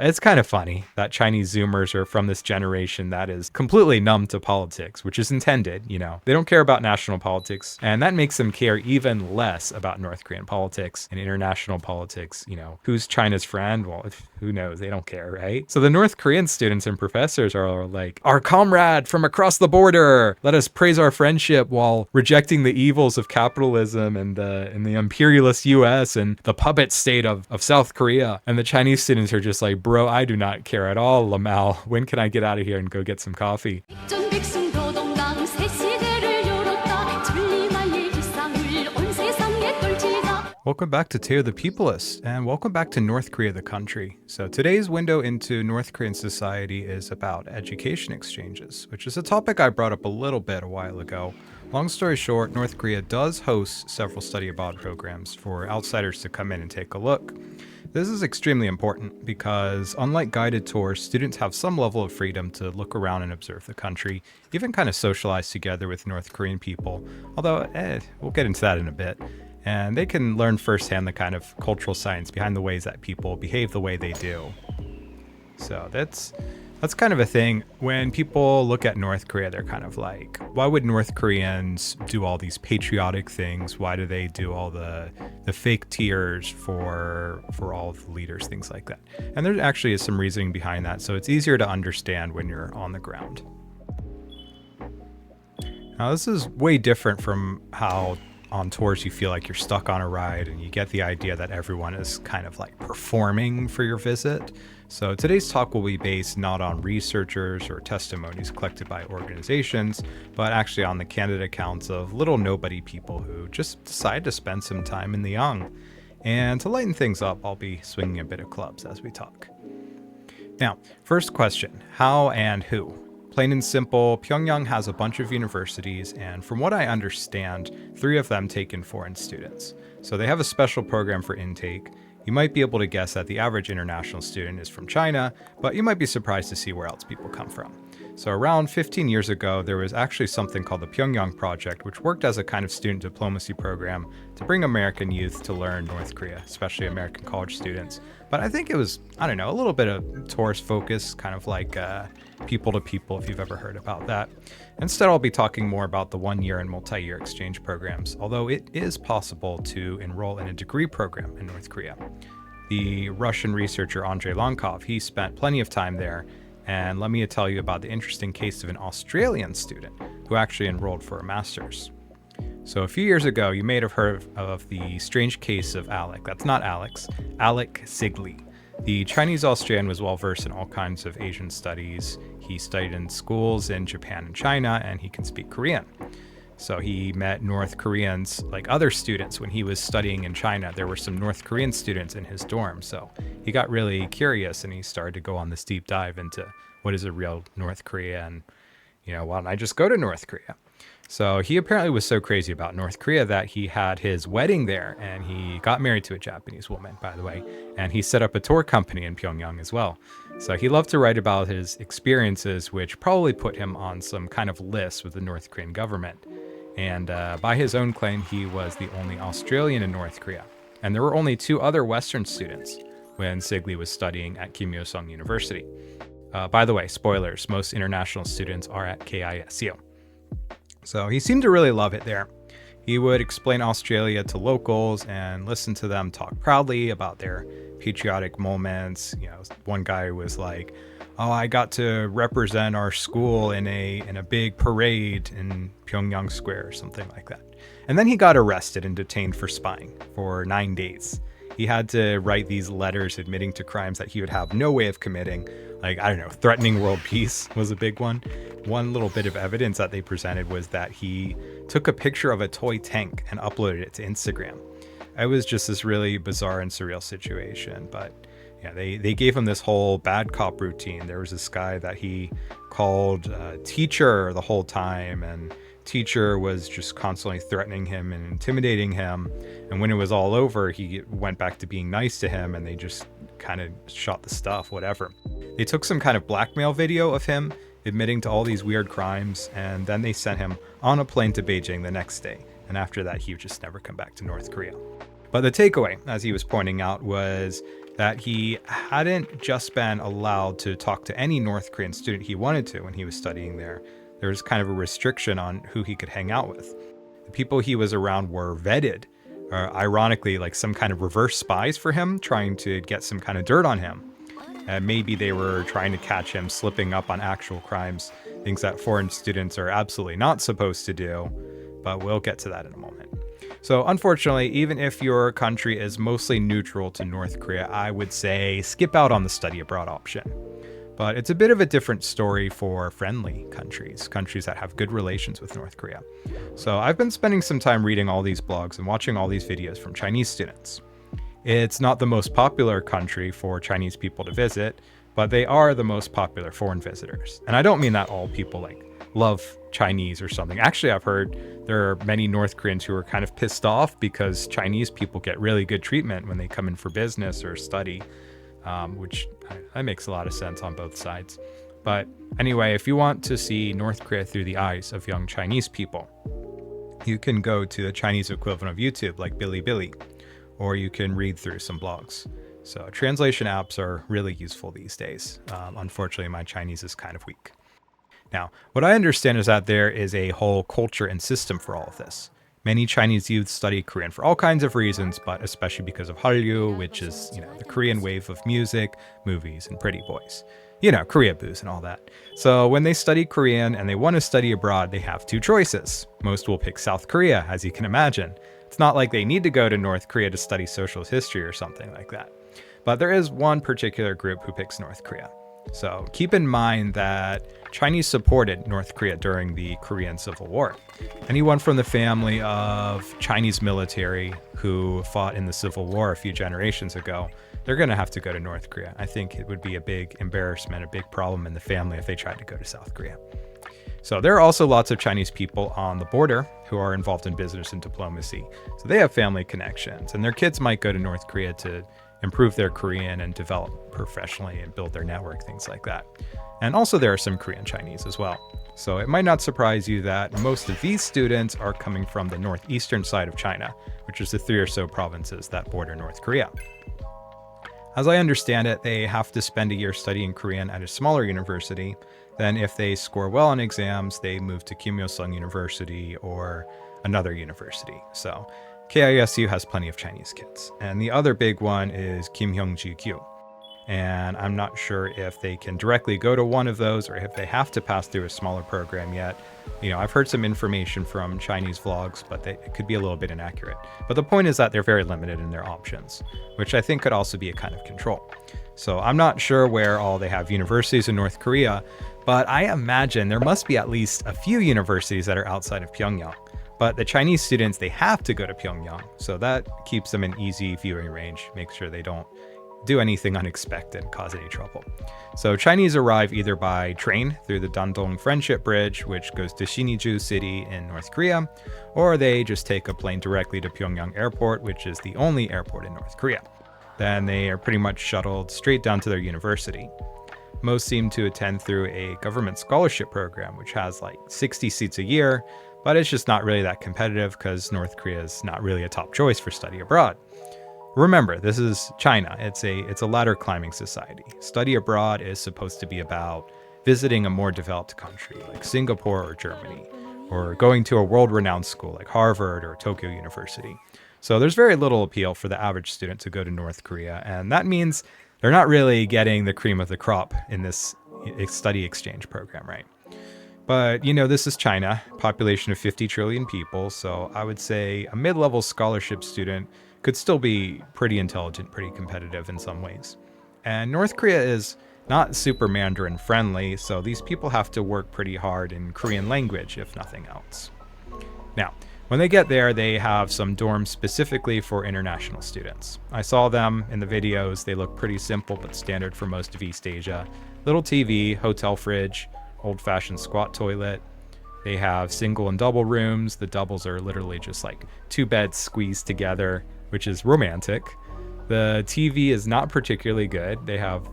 It's kind of funny that Chinese Zoomers are from this generation that is completely numb to politics, which is intended, They don't care about national politics, and that makes them care even less about North Korean politics and international politics. Who's China's friend? Well, who knows? They don't care, right? So the North Korean students and professors are like, our comrade from across the border. Let us praise our friendship while rejecting the evils of capitalism and the imperialist US and the puppet state of South Korea. And the Chinese students are just like, bro, I do not care at all, Lamal. When can I get out of here and go get some coffee? Welcome back to Teo the Peopleist, and welcome back to North Korea the country. So today's window into North Korean society is about education exchanges, which is a topic I brought up a little bit a while ago. Long story short, North Korea does host several study abroad programs for outsiders to come in and take a look. This is extremely important because, unlike guided tours, students have some level of freedom to look around and observe the country, even kind of socialize together with North Korean people, although we'll get into that in a bit. And they can learn firsthand the kind of cultural science behind the ways that people behave the way they do. So that's kind of a thing. When people look at North Korea, they're kind of like, why would North Koreans do all these patriotic things? Why do they do all the fake tears for all of the leaders, things like that? And there actually is some reasoning behind that, so it's easier to understand when you're on the ground. Now, this is way different from how on tours you feel like you're stuck on a ride and you get the idea that everyone is kind of like performing for your visit. So today's talk will be based not on researchers or testimonies collected by organizations, but actually on the candid accounts of little nobody people who just decide to spend some time in the young. And to lighten things up, I'll be swinging a bit of clubs as we talk. Now, first question, how and who? Plain and simple, Pyongyang has a bunch of universities, and from what I understand, 3 of them take in foreign students. So they have a special program for intake. You might be able to guess that the average international student is from China, but you might be surprised to see where else people come from. So around 15 years ago, there was actually something called the Pyongyang Project, which worked as a kind of student diplomacy program to bring American youth to learn North Korea, especially American college students. But I think it was, a little bit of tourist focus, kind of like people to people, if you've ever heard about that. Instead, I'll be talking more about the 1-year and multi-year exchange programs, although it is possible to enroll in a degree program in North Korea. The Russian researcher Andrei Lankov, he spent plenty of time there, and let me tell you about the interesting case of an Australian student who actually enrolled for a master's. So a few years ago, you may have heard of the strange case of Alec. That's not Alex, Alec Sigley. The Chinese Australian was well versed in all kinds of Asian studies. He studied in schools in Japan and China, and he can speak Korean. So he met North Koreans, like other students, when he was studying in China. There were some North Korean students in his dorm. So he got really curious and he started to go on this deep dive into what is a real North Korea and, why don't I just go to North Korea? So he apparently was so crazy about North Korea that he had his wedding there, and he got married to a Japanese woman, by the way, and he set up a tour company in Pyongyang as well. So he loved to write about his experiences, which probably put him on some kind of list with the North Korean government. And by his own claim, he was the only Australian in North Korea. And there were only 2 other Western students when Sigley was studying at Kim Il-sung University. By the way, spoilers, most international students are at KISU. So he seemed to really love it there. He would explain Australia to locals and listen to them talk proudly about their patriotic moments. One guy was like, "Oh, I got to represent our school in a big parade in Pyongyang Square," or something like that. And then he got arrested and detained for spying for 9 days. He had to write these letters admitting to crimes that he would have no way of committing. Like, threatening world peace was a big one. One little bit of evidence that they presented was that he took a picture of a toy tank and uploaded it to Instagram. It was just this really bizarre and surreal situation, but yeah, they gave him this whole bad cop routine. There was this guy that he called teacher the whole time, and teacher was just constantly threatening him and intimidating him. And when it was all over, he went back to being nice to him, and they just kind of shot the stuff, whatever. They took some kind of blackmail video of him admitting to all these weird crimes, and then they sent him on a plane to Beijing the next day. And after that, he would just never come back to North Korea. But the takeaway, as he was pointing out, was that he hadn't just been allowed to talk to any North Korean student he wanted to when he was studying there. There was kind of a restriction on who he could hang out with. The people he was around were vetted, ironically, like some kind of reverse spies for him, trying to get some kind of dirt on him. Maybe they were trying to catch him slipping up on actual crimes, things that foreign students are absolutely not supposed to do, but we'll get to that in a moment. So unfortunately, even if your country is mostly neutral to North Korea, I would say skip out on the study abroad option. But it's a bit of a different story for friendly countries that have good relations with North Korea. So I've been spending some time reading all these blogs and watching all these videos from Chinese students. It's not the most popular country for Chinese people to visit, but they are the most popular foreign visitors. And I don't mean that all people like love Chinese or something. Actually, I've heard there are many North Koreans who are kind of pissed off because Chinese people get really good treatment when they come in for business or study, which that makes a lot of sense on both sides. But anyway, if you want to see North Korea through the eyes of young Chinese people, you can go to the Chinese equivalent of YouTube like Bilibili, or you can read through some blogs. So translation apps are really useful these days. Unfortunately, my Chinese is kind of weak. Now, what I understand is that there is a whole culture and system for all of this. Many Chinese youth study Korean for all kinds of reasons, but especially because of Hallyu, which is, the Korean wave of music, movies, and pretty boys. Korea booze and all that. So when they study Korean and they want to study abroad, they have two choices. Most will pick South Korea, as you can imagine. It's not like they need to go to North Korea to study social history or something like that. But there is one particular group who picks North Korea. So keep in mind that Chinese supported North Korea during the Korean Civil War. Anyone from the family of Chinese military who fought in the Civil War a few generations ago, they're going to have to go to North Korea. I think it would be a big embarrassment, a big problem in the family if they tried to go to South Korea. So there are also lots of Chinese people on the border who are involved in business and diplomacy. So they have family connections, and their kids might go to North Korea to improve their Korean and develop professionally and build their network, things like that. And also there are some Korean Chinese as well. So it might not surprise you that most of these students are coming from the northeastern side of China, which is the 3 or so provinces that border North Korea. As I understand it, they have to spend a year studying Korean at a smaller university. Then if they score well on exams, they move to Kim Il-sung University or another university. So KISU has plenty of Chinese kids. And the other big one is Kim Hyung-ji-kyu. And I'm not sure if they can directly go to one of those or if they have to pass through a smaller program yet. I've heard some information from Chinese vlogs, but it could be a little bit inaccurate. But the point is that they're very limited in their options, which I think could also be a kind of control. So I'm not sure where all they have universities in North Korea, but I imagine there must be at least a few universities that are outside of Pyongyang. But the Chinese students, they have to go to Pyongyang. So that keeps them in easy viewing range, makes sure they don't do anything unexpected, cause any trouble. So Chinese arrive either by train through the Dandong Friendship Bridge, which goes to Siniju City in North Korea, or they just take a plane directly to Pyongyang Airport, which is the only airport in North Korea. Then they are pretty much shuttled straight down to their university. Most seem to attend through a government scholarship program, which has like 60 seats a year, but it's just not really that competitive because North Korea is not really a top choice for study abroad. Remember, this is China. It's a ladder climbing society. Study abroad is supposed to be about visiting a more developed country like Singapore or Germany, or going to a world-renowned school like Harvard or Tokyo University. So there's very little appeal for the average student to go to North Korea, and that means they're not really getting the cream of the crop in this study exchange program, right? But, this is China, population of 50 trillion people, so I would say a mid-level scholarship student could still be pretty intelligent, pretty competitive in some ways. And North Korea is not super Mandarin friendly, so these people have to work pretty hard in Korean language, if nothing else. Now, when they get there, they have some dorms specifically for international students. I saw them in the videos. They look pretty simple but standard for most of East Asia. Little TV, hotel fridge, old-fashioned squat toilet. They have single and double rooms. The doubles are literally just like 2 beds squeezed together, which is romantic. The TV is not particularly good. They have,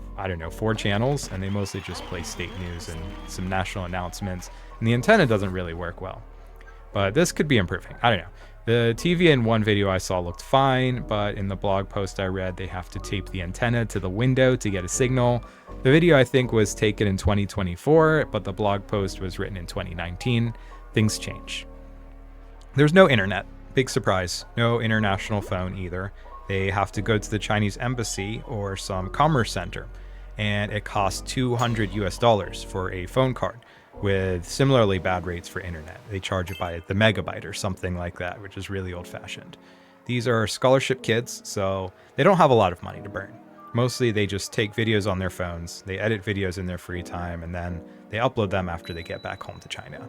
4 channels, and they mostly just play state news and some national announcements. And the antenna doesn't really work well. But this could be improving. I don't know. The TV in one video I saw looked fine, but in the blog post I read, they have to tape the antenna to the window to get a signal. The video I think was taken in 2024, but the blog post was written in 2019. Things change. There's no internet. Big surprise. No international phone either. They have to go to the Chinese embassy or some commerce center, and it costs $200 for a phone card, with similarly bad rates for internet. They charge it by the megabyte or something like that, which is really old-fashioned. These are scholarship kids, so they don't have a lot of money to burn. Mostly they just take videos on their phones, they edit videos in their free time, and then they upload them after they get back home to China.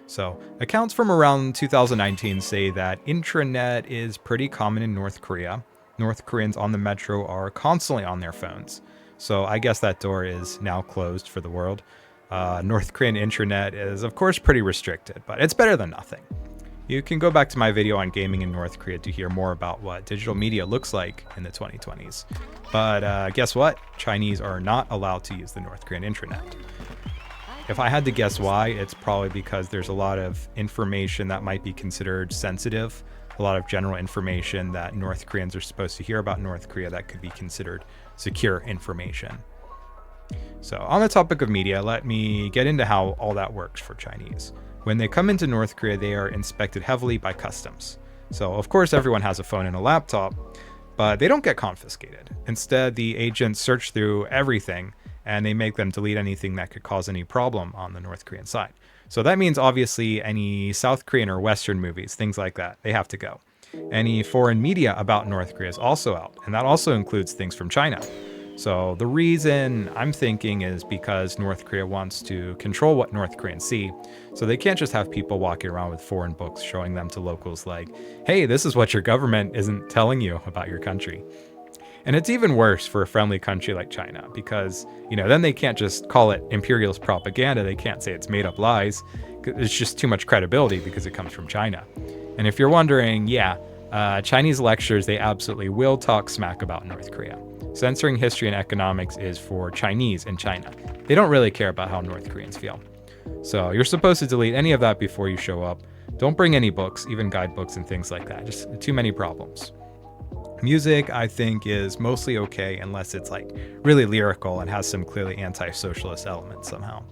So accounts from around 2019 say that intranet is pretty common in North Korea. North Koreans on the metro are constantly on their phones. So I guess that door is now closed for the world. North Korean intranet is, of course, pretty restricted, but it's better than nothing. You can go back to my video on gaming in North Korea to hear more about what digital media looks like in the 2020s. But guess what? Chinese are not allowed to use the North Korean intranet. If I had to guess why, it's probably because there's a lot of information that might be considered sensitive, a lot of general information that North Koreans are supposed to hear about North Korea that could be considered secure information. So on the topic of media, let me get into how all that works for Chinese. When they come into North Korea, they are inspected heavily by customs. So of course everyone has a phone and a laptop, but they don't get confiscated. Instead, the agents search through everything and they make them delete anything that could cause any problem on the North Korean side. So that means obviously any South Korean or Western movies, things like that, they have to go. Any foreign media about North Korea is also out, and that also includes things from China. So the reason I'm thinking is because North Korea wants to control what North Koreans see. So they can't just have people walking around with foreign books showing them to locals like, hey, this is what your government isn't telling you about your country. And it's even worse for a friendly country like China because, then they can't just call it imperialist propaganda. They can't say it's made up lies. It's just too much credibility because it comes from China. And if you're wondering, Chinese lectures, they absolutely will talk smack about North Korea. Censoring history and economics is for Chinese in China. They don't really care about how North Koreans feel. So you're supposed to delete any of that before you show up. Don't bring any books, even guidebooks and things like that. Just too many problems. Music, I think, is mostly okay unless it's really lyrical and has some clearly anti-socialist elements somehow.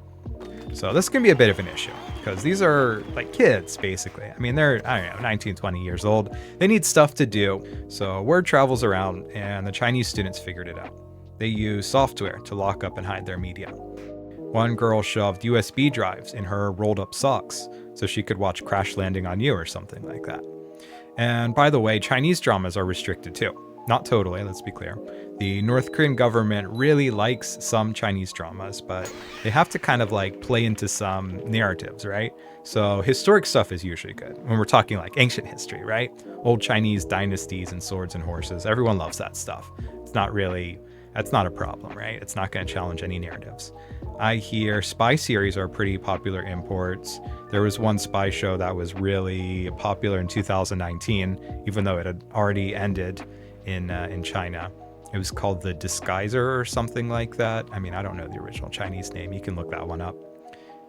So this can be a bit of an issue because these are kids, basically. I mean, they're, 19, 20 years old. They need stuff to do. So word travels around and the Chinese students figured it out. They use software to lock up and hide their media. One girl shoved USB drives in her rolled up socks so she could watch Crash Landing on You or something like that. And by the way, Chinese dramas are restricted too. Not totally, let's be clear. The North Korean government really likes some Chinese dramas, but they have to kind of play into some narratives, right? So historic stuff is usually good. When we're talking ancient history, right? Old Chinese dynasties and swords and horses, everyone loves that stuff. That's not a problem, right? It's not going to challenge any narratives. I hear spy series are pretty popular imports. There was one spy show that was really popular in 2019, even though it had already ended in China. It was called The Disguiser or something like that. I mean, I don't know the original Chinese name. You can look that one up.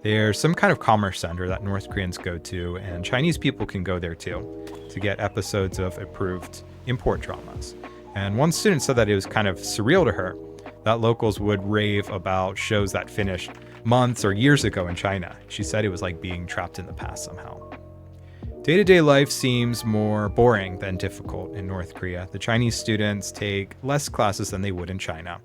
There's some kind of commerce center that North Koreans go to, and Chinese people can go there too to get episodes of approved import dramas. And one student said that it was kind of surreal to her that locals would rave about shows that finished months or years ago in China. She said it was like being trapped in the past somehow. Day-to-day life seems more boring than difficult in North Korea. The Chinese students take less classes than they would in China.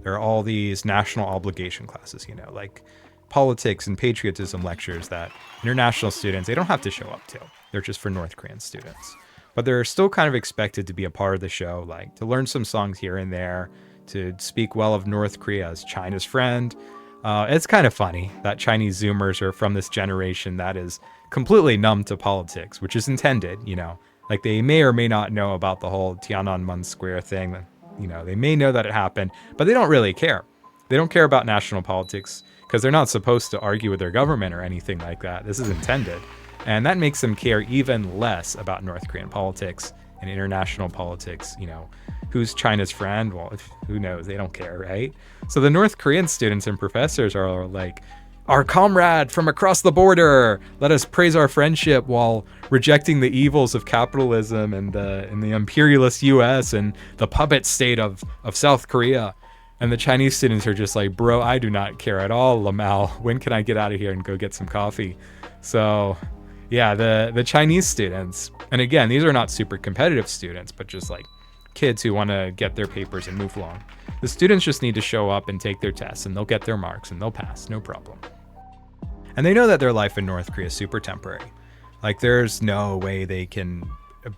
There are all these national obligation classes, like politics and patriotism lectures that international students, they don't have to show up to. They're just for North Korean students. But they're still kind of expected to be a part of the show, to learn some songs here and there, to speak well of North Korea as China's friend. It's kind of funny that Chinese Zoomers are from this generation that is completely numb to politics, which is intended, they may or may not know about the whole Tiananmen Square thing. They may know that it happened, but they don't really care. They don't care about national politics because they're not supposed to argue with their government or anything like that. This is intended. And that makes them care even less about North Korean politics and international politics. Who's China's friend? Well, who knows? They don't care, right? So the North Korean students and professors are our comrade from across the border. Let us praise our friendship while rejecting the evils of capitalism and the imperialist U.S. and the puppet state of South Korea. And the Chinese students are just like, bro, I do not care at all, Lamau. When can I get out of here and go get some coffee? So, yeah, the Chinese students, and again, these are not super competitive students, but just like kids who want to get their papers and move along. The students just need to show up and take their tests, and they'll get their marks, and they'll pass, no problem. And they know that their life in North Korea is super temporary. Like, there's no way they can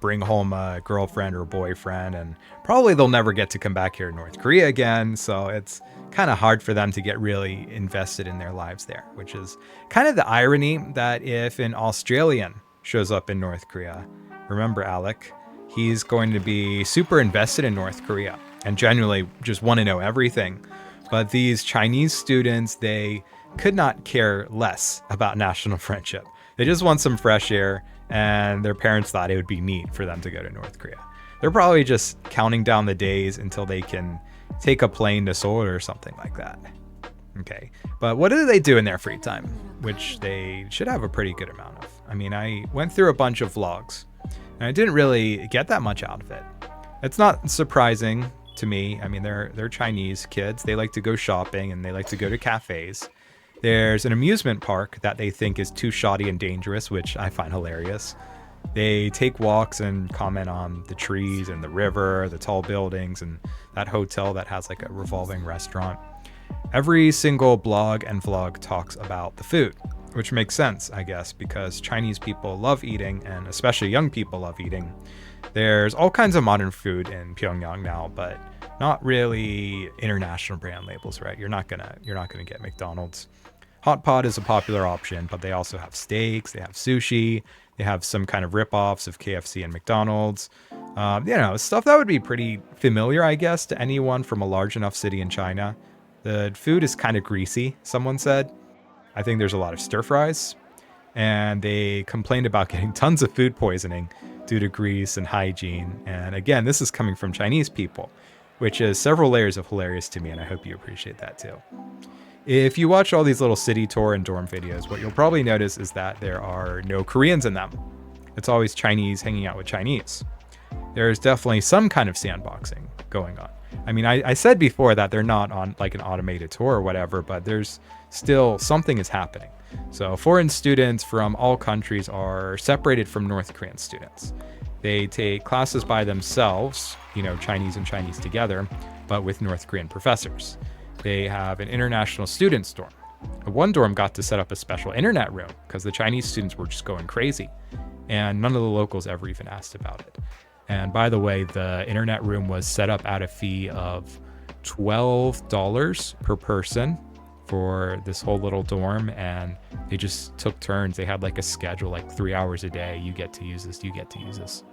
bring home a girlfriend or boyfriend, and probably they'll never get to come back here to North Korea again. So it's kind of hard for them to get really invested in their lives there, which is kind of the irony that if an Australian shows up in North Korea, remember Alec, he's going to be super invested in North Korea and genuinely just want to know everything. But these Chinese students, they could not care less about national friendship. They just want some fresh air, and their parents thought it would be neat for them to go to North Korea. They're probably just counting down the days until they can take a plane to Seoul or something like that. Okay, but what do they do in their free time? Which they should have a pretty good amount of. I mean, I went through a bunch of vlogs, and I didn't really get that much out of it. It's not surprising to me. I mean, they're Chinese kids. They like to go shopping, and they like to go to cafes. There's an amusement park that they think is too shoddy and dangerous, which I find hilarious. They take walks and comment on the trees and the river, the tall buildings, and that hotel that has like a revolving restaurant. Every single blog and vlog talks about the food, which makes sense, I guess, because Chinese people love eating, and especially young people love eating. There's all kinds of modern food in Pyongyang now, but not really international brand labels, right? You're not gonna get McDonald's. Hot pot is a popular option, but they also have steaks, they have sushi, they have some kind of rip-offs of KFC and McDonald's. Stuff that would be pretty familiar, I guess, to anyone from a large enough city in China. The food is kind of greasy, someone said. I think there's a lot of stir fries, and they complained about getting tons of food poisoning due to grease and hygiene. And again, this is coming from Chinese people, which is several layers of hilarious to me, and I hope you appreciate that too. If you watch all these little city tour and dorm videos, what you'll probably notice is that there are no Koreans in them. It's always Chinese hanging out with Chinese. There's definitely some kind of sandboxing going on. I mean, I said before that they're not on like an automated tour or whatever, but there's still something is happening. So foreign students from all countries are separated from North Korean students. They take classes by themselves, Chinese and Chinese together, but with North Korean professors. They have an international students dorm. One dorm got to set up a special internet room because the Chinese students were just going crazy, and none of the locals ever even asked about it. And by the way, the internet room was set up at a fee of $12 per person for this whole little dorm, and they just took turns. They had like a schedule, like 3 hours a day. You get to use this, you get to use this.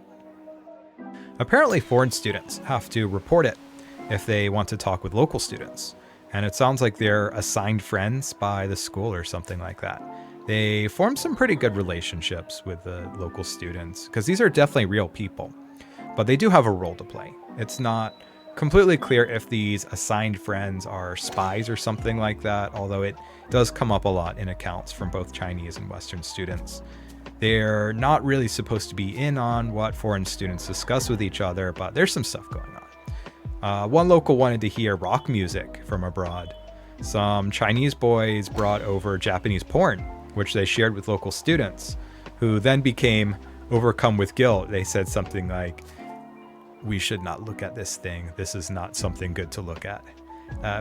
Apparently, foreign students have to report it if they want to talk with local students. And it sounds like they're assigned friends by the school or something like that. They form some pretty good relationships with the local students, because these are definitely real people. But they do have a role to play. It's not completely clear if these assigned friends are spies or something like that, although it does come up a lot in accounts from both Chinese and Western students. They're not really supposed to be in on what foreign students discuss with each other, but there's some stuff going on. One local wanted to hear rock music from abroad. Some Chinese boys brought over Japanese porn, which they shared with local students, who then became overcome with guilt. They said something like, "We should not look at this thing. This is not something good to look at."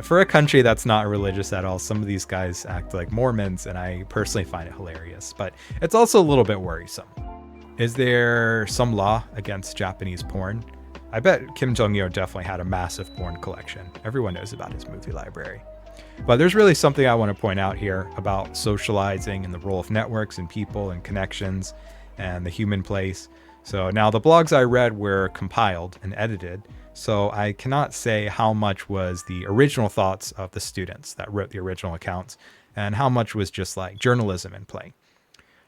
For a country that's not religious at all, some of these guys act like Mormons, and I personally find it hilarious, but it's also a little bit worrisome. Is there some law against Japanese porn? I bet Kim Jong-il definitely had a massive porn collection. Everyone knows about his movie library. But there's really something I want to point out here about socializing and the role of networks and people and connections and the human place. So now the blogs I read were compiled and edited, so I cannot say how much was the original thoughts of the students that wrote the original accounts and how much was just like journalism in play.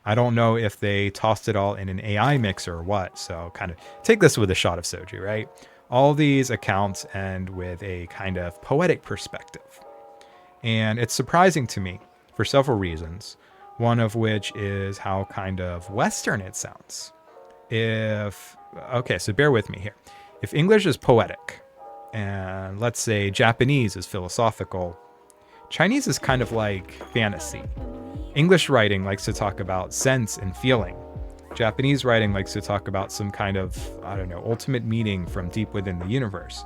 I don't know if they tossed it all in an AI mixer or what, so kind of take this with a shot of soju, right? All these accounts end with a kind of poetic perspective. And it's surprising to me for several reasons, one of which is how kind of Western it sounds. So bear with me here. If English is poetic, and let's say Japanese is philosophical, Chinese is kind of like fantasy. English writing likes to talk about sense and feeling. Japanese writing likes to talk about some kind of, ultimate meaning from deep within the universe.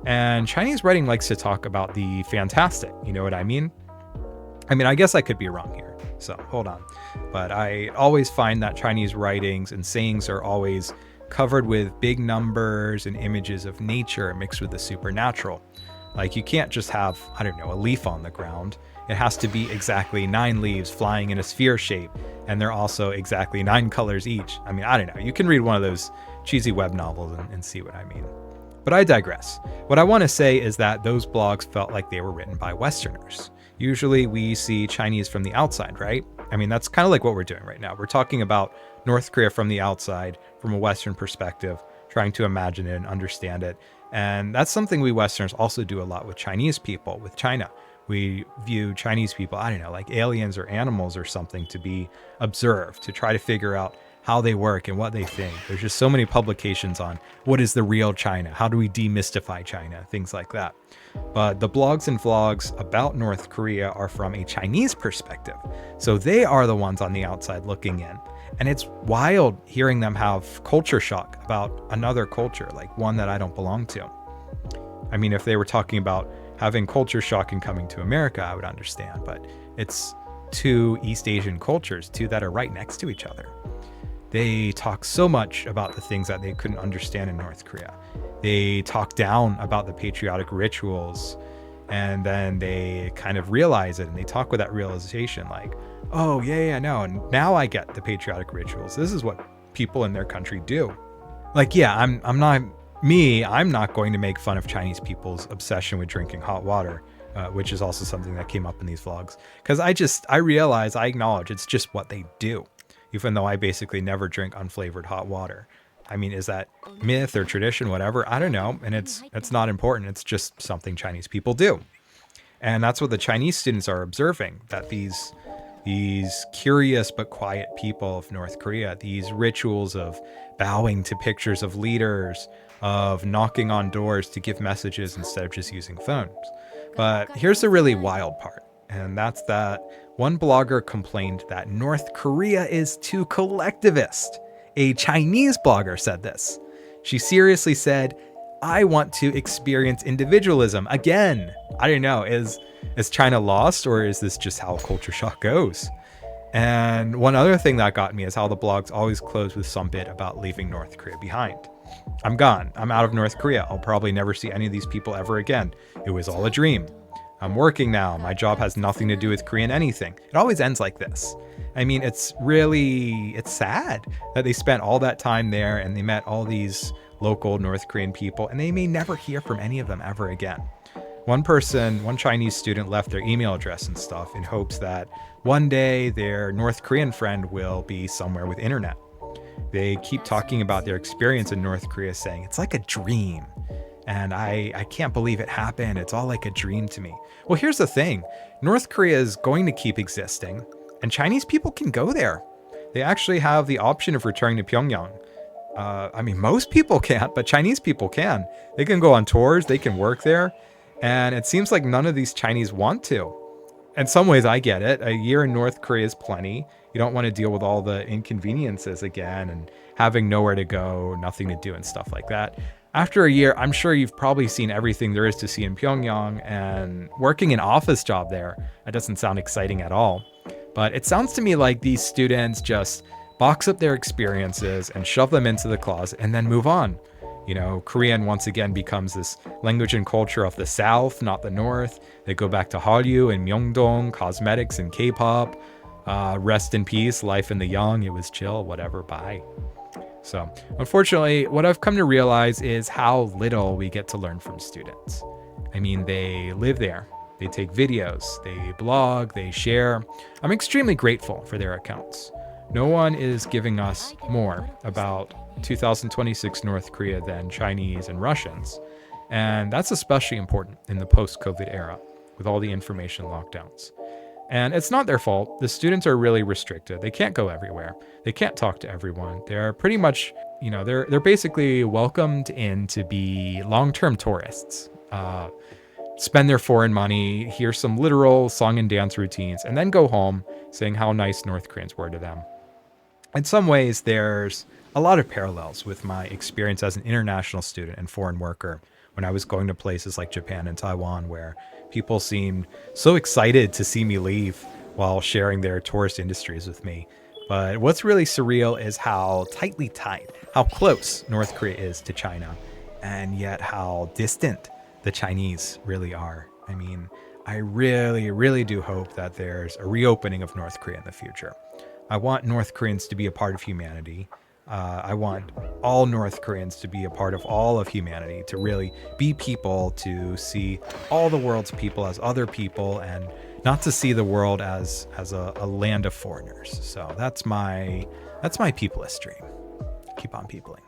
And Chinese writing likes to talk about the fantastic. You know what I mean? I guess I could be wrong here, so hold on. But I always find that Chinese writings and sayings are always covered with big numbers and images of nature mixed with the supernatural. Like, you can't just have, a leaf on the ground. It has to be exactly 9 leaves flying in a sphere shape, and they're also exactly 9 colors each. You can read one of those cheesy web novels and see what I mean. But I digress. What I want to say is that those blogs felt like they were written by Westerners. Usually we see Chinese from the outside, right? That's kind of like what we're doing right now. We're talking about North Korea from the outside, from a Western perspective, trying to imagine it and understand it. And that's something we Westerners also do a lot with Chinese people, with China. We view Chinese people, like aliens or animals or something, to be observed, to try to figure out how they work and what they think. There's just so many publications on what is the real China, how do we demystify China, things like that. But the blogs and vlogs about North Korea are from a Chinese perspective. So they are the ones on the outside looking in. And it's wild hearing them have culture shock about another culture, like one that I don't belong to. If they were talking about having culture shock and coming to America, I would understand. But it's 2 East Asian cultures, 2 that are right next to each other. They talk so much about the things that they couldn't understand in North Korea. They talk down about the patriotic rituals, and then they kind of realize it, and they talk with that realization like, oh, yeah, no, and now I get the patriotic rituals. This is what people in their country do. Like, yeah, I'm not going to make fun of Chinese people's obsession with drinking hot water, which is also something that came up in these vlogs. Because I acknowledge it's just what they do, even though I basically never drink unflavored hot water. Is that myth or tradition, whatever? I don't know. And it's not important. It's just something Chinese people do. And that's what the Chinese students are observing, that these curious but quiet people of North Korea, these rituals of bowing to pictures of leaders, of knocking on doors to give messages instead of just using phones. But here's the really wild part. And that's that one blogger complained that North Korea is too collectivist. A Chinese blogger said this. She seriously said, I want to experience individualism again. I don't know, is China lost, or is this just how culture shock goes? And one other thing that got me is how the blogs always close with some bit about leaving North Korea behind. I'm gone. I'm out of North Korea. I'll probably never see any of these people ever again. It was all a dream. I'm working now. My job has nothing to do with Korean anything. It always ends like this. It's sad that they spent all that time there and they met all these local North Korean people, and they may never hear from any of them ever again. One Chinese student left their email address and stuff in hopes that one day their North Korean friend will be somewhere with internet. They keep talking about their experience in North Korea, saying it's like a dream. And I can't believe it happened. It's all like a dream to me. Well, here's the thing. North Korea is going to keep existing, and Chinese people can go there. They actually have the option of returning to Pyongyang. Most people can't, but Chinese people can. They can go on tours, they can work there, and it seems like none of these Chinese want to. In some ways, I get it. A year in North Korea is plenty. You don't want to deal with all the inconveniences again and having nowhere to go, nothing to do and stuff like that. After a year, I'm sure you've probably seen everything there is to see in Pyongyang, and working an office job there, that doesn't sound exciting at all. But it sounds to me like these students just box up their experiences and shove them into the closet and then move on. Korean once again becomes this language and culture of the South, not the North. They go back to Hallyu and Myeongdong, cosmetics and K-pop. Rest in peace, life in the young. It was chill, whatever, bye. So, unfortunately, what I've come to realize is how little we get to learn from students. They live there. They take videos, they blog, they share. I'm extremely grateful for their accounts. No one is giving us more about 2026 North Korea than Chinese and Russians. And that's especially important in the post-COVID era with all the information lockdowns. And it's not their fault. The students are really restricted. They can't go everywhere. They can't talk to everyone. They're pretty much, they're basically welcomed in to be long-term tourists. Spend their foreign money, hear some literal song and dance routines, and then go home saying how nice North Koreans were to them. In some ways, there's a lot of parallels with my experience as an international student and foreign worker when I was going to places like Japan and Taiwan, where people seemed so excited to see me leave while sharing their tourist industries with me. But what's really surreal is how tightly tied, how close North Korea is to China, and yet how distant the Chinese really are. I mean, I really, really do hope that there's a reopening of North Korea in the future. I want North Koreans to be a part of humanity. I want all North Koreans to be a part of all of humanity, to really be people, to see all the world's people as other people, and not to see the world as a land of foreigners. So that's my peopleist dream. Keep on peopling.